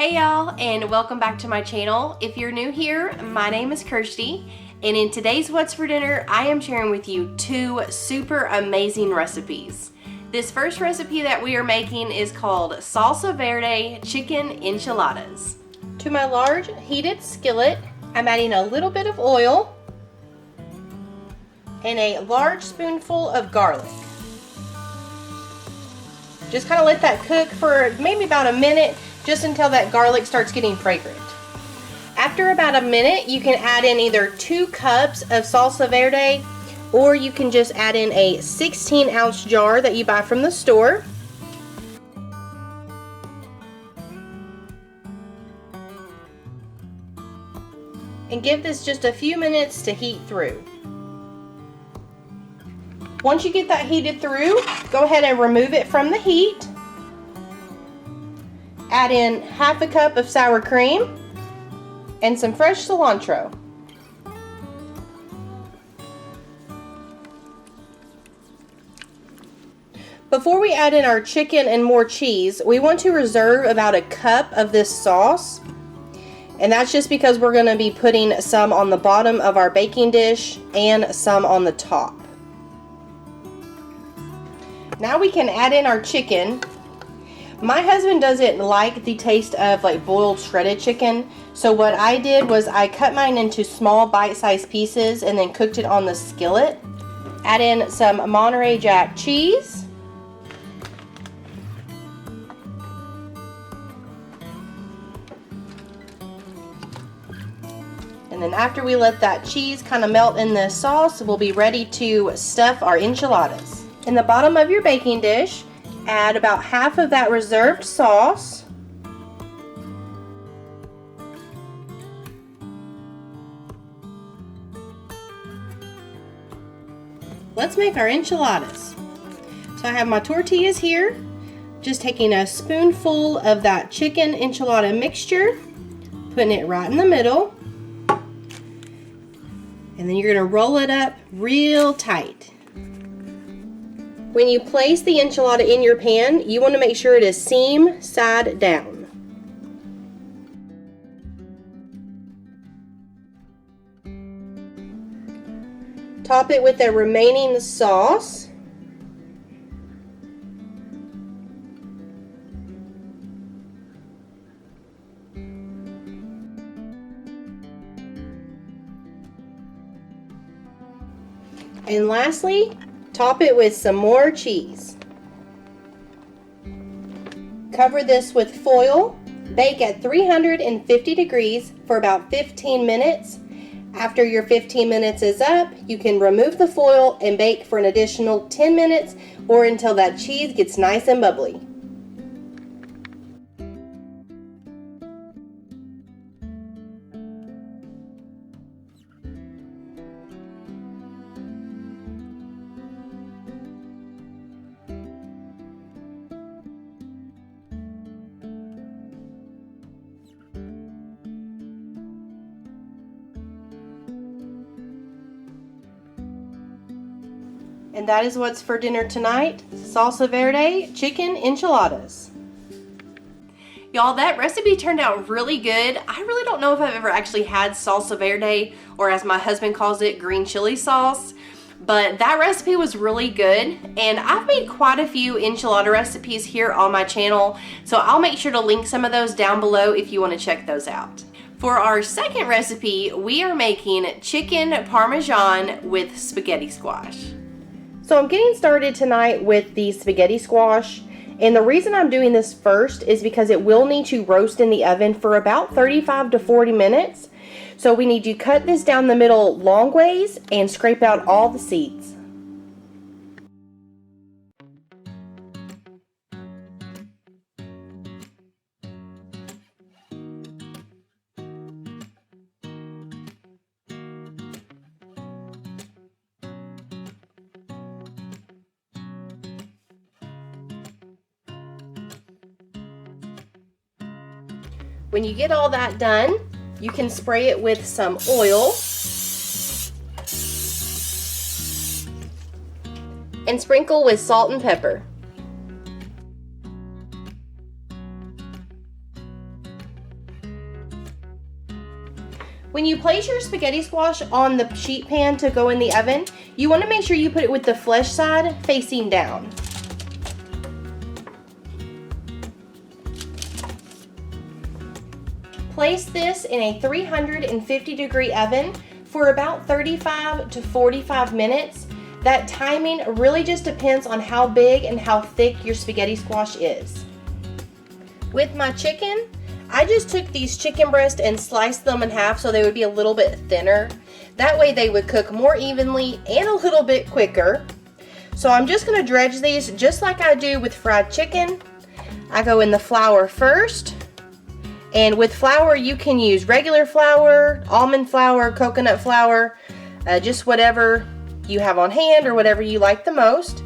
Hey y'all, and welcome back to my channel. If you're new here, my name is Kirsti, and in today's What's for Dinner, I am sharing with you two super amazing recipes. This first recipe that we are making is called Salsa Verde Chicken Enchiladas. To my large heated skillet, I'm adding a little bit of oil and a large spoonful of garlic. Just kind of let that cook for maybe about a minute, just until that garlic starts getting fragrant. After about a minute, you can add in either 2 cups of salsa verde, or you can just add in a 16-ounce jar that you buy from the store. And give this just a few minutes to heat through. Once you get that heated through, go ahead and remove it from the heat. Add in half a cup of sour cream and some fresh cilantro. Before we add in our chicken and more cheese, we want to reserve about a cup of this sauce. And that's just because we're going to be putting some on the bottom of our baking dish and some on the top. Now we can add in our chicken. My husband doesn't like the taste of like boiled shredded chicken, so what I did was I cut mine into small bite-sized pieces and then cooked it on the skillet. Add in some Monterey Jack cheese. And then after we let that cheese kind of melt in the sauce, we'll be ready to stuff our enchiladas. In the bottom of your baking dish, add about half of that reserved sauce. Let's make our enchiladas. So I have my tortillas here, just taking a spoonful of that chicken enchilada mixture, putting it right in the middle, and then you're going to roll it up real tight. When you place the enchilada in your pan, you want to make sure it is seam side down. Top it with the remaining sauce. And lastly, top it with some more cheese. Cover this with foil. Bake at 350 degrees for about 15 minutes. After your 15 minutes is up, you can remove the foil and bake for an additional 10 minutes or until that cheese gets nice and bubbly. And that is what's for dinner tonight, Salsa Verde Chicken Enchiladas. Y'all, that recipe turned out really good. I really don't know if I've ever actually had Salsa Verde, or as my husband calls it, green chili sauce. But that recipe was really good, and I've made quite a few enchilada recipes here on my channel, so I'll make sure to link some of those down below if you want to check those out. For our second recipe, we are making chicken parmesan with spaghetti squash. So I'm getting started tonight with the spaghetti squash, and the reason I'm doing this first is because it will need to roast in the oven for about 35 to 40 minutes. So we need to cut this down the middle long ways and scrape out all the seeds. When you get all that done, you can spray it with some oil and sprinkle with salt and pepper. When you place your spaghetti squash on the sheet pan to go in the oven, you want to make sure you put it with the flesh side facing down. Place this in a 350-degree oven for about 35 to 45 minutes. That timing really just depends on how big and how thick your spaghetti squash is. With my chicken, I just took these chicken breasts and sliced them in half so they would be a little bit thinner. That way they would cook more evenly and a little bit quicker. So I'm just going to dredge these just like I do with fried chicken. I go in the flour first. And with flour, you can use regular flour, almond flour, coconut flour, just whatever you have on hand or whatever you like the most.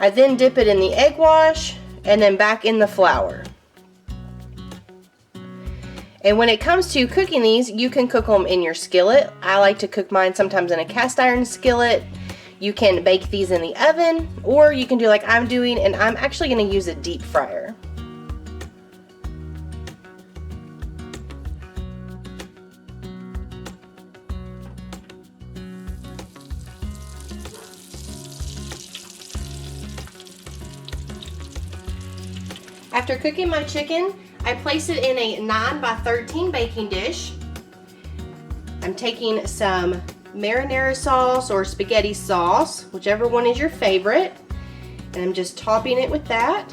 I then dip it in the egg wash and then back in the flour. And when it comes to cooking these, you can cook them in your skillet. I like to cook mine sometimes in a cast iron skillet. You can bake these in the oven, or you can do like I'm doing, and I'm actually going to use a deep fryer. After cooking my chicken, I place it in a 9 by 13 baking dish. I'm taking some marinara sauce or spaghetti sauce, whichever one is your favorite, and I'm just topping it with that.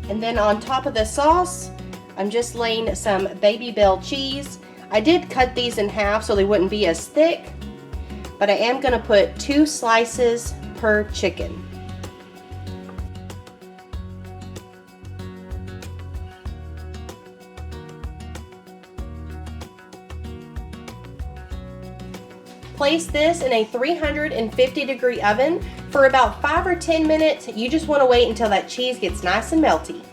And then on top of the sauce, I'm just laying some baby bell cheese. I did cut these in half so they wouldn't be as thick, but I am going to put 2 slices per chicken. Place this in a 350-degree oven for about 5 or 10 minutes. You just want to wait until that cheese gets nice and melty.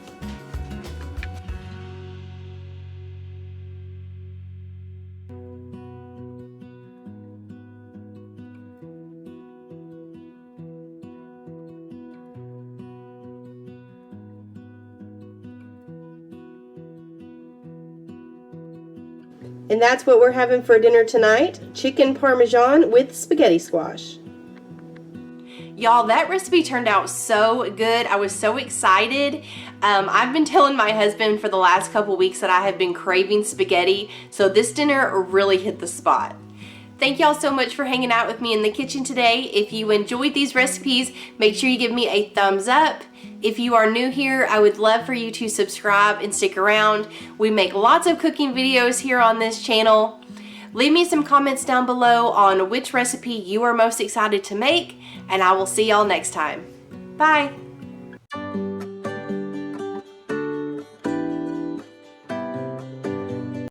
And that's what we're having for dinner tonight, chicken parmesan with spaghetti squash. Y'all, that recipe turned out so good. I was so excited. I've been telling my husband for the last couple weeks that I have been craving spaghetti, so this dinner really hit the spot. Thank y'all so much for hanging out with me in the kitchen today. If you enjoyed these recipes, make sure you give me a thumbs up. If you are new here, I would love for you to subscribe and stick around. We make lots of cooking videos here on this channel. Leave me some comments down below on which recipe you are most excited to make, and I will see y'all next time. Bye!